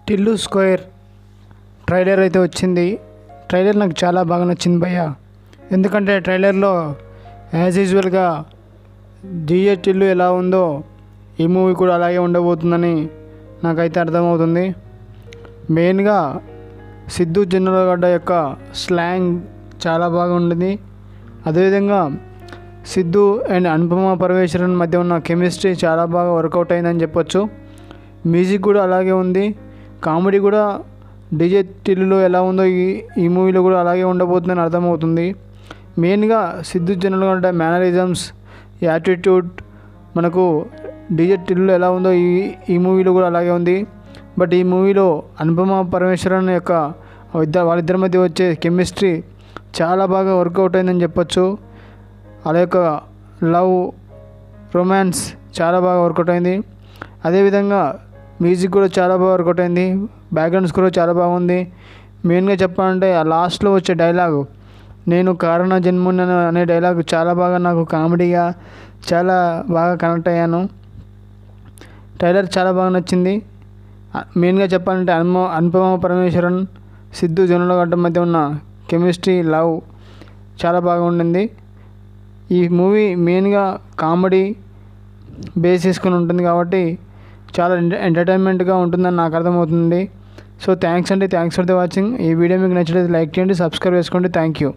Tillu square trailer అయితే వచ్చింది. Trailer నాకు చాలా బాగా నచ్చింది భయ్య. ఎందుకంటే ట్రైలర్లో యాజ్ యూజువల్గా జీఏ టిల్లు ఎలా ఉందో ఈ మూవీ కూడా అలాగే ఉండబోతుందని నాకైతే అర్థమవుతుంది. మెయిన్గా సిద్ధు జొన్నలగడ్డ యొక్క స్లాంగ్ చాలా బాగుంటుంది. అదేవిధంగా సిద్ధు అండ్ అనుపమ పరమేశ్వరన్ మధ్య ఉన్న కెమిస్ట్రీ చాలా బాగా వర్కౌట్ అయిందని చెప్పొచ్చు. మ్యూజిక్ కూడా అలాగే ఉంది. కామెడీ కూడా డీజే టిల్లులో ఎలా ఉందో ఈ మూవీలో కూడా అలాగే ఉండబోతుందని అర్థమవుతుంది. మెయిన్గా సిద్ధు జొన్నలగడ్డ మేనరిజమ్స్, యాటిట్యూడ్ మనకు డీజే టిల్లులో ఎలా ఉందో ఈ మూవీలో కూడా అలాగే ఉంది. బట్ ఈ మూవీలో అనుపమ పరమేశ్వరన్ యొక్క వాళ్ళిద్దరి మధ్య వచ్చే కెమిస్ట్రీ చాలా బాగా వర్కౌట్ అయిందని చెప్పొచ్చు. వాళ్ళ యొక్క లవ్, రొమాన్స్ చాలా బాగా వర్కౌట్ అయింది. అదేవిధంగా మ్యూజిక్ కూడా చాలా బాగా వర్కౌట్ అయింది. బ్యాక్గ్రౌండ్ స్కోర్ చాలా బాగుంది. మెయిన్గా చెప్పాలంటే ఆ లాస్ట్లో వచ్చే డైలాగు, నేను కారణ జన్మున్న అనే డైలాగ్ చాలా బాగా నాకు కామెడీగా చాలా బాగా కనెక్ట్ అయ్యాను. ట్రైలర్ చాలా బాగా నచ్చింది. మెయిన్గా చెప్పాలంటే అనుపమ పరమేశ్వరన్, సిద్ధు జొన్నలగడ్డ మధ్య ఉన్న కెమిస్ట్రీ, లవ్ చాలా బాగా ఉండింది. ఈ మూవీ మెయిన్గా కామెడీ బేస్ చేసుకుని ఉంటుంది కాబట్టి చాలా ఎంటర్టైన్మెంట్గా ఉంటుందని నాకు అర్థమవుతుంది. So thanks for the watching. ఈ వీడియో మీకు నచ్చినట్లయితే లైక్ చేయండి, సబ్స్క్రైబ్ చేసుకోండి. Thank you.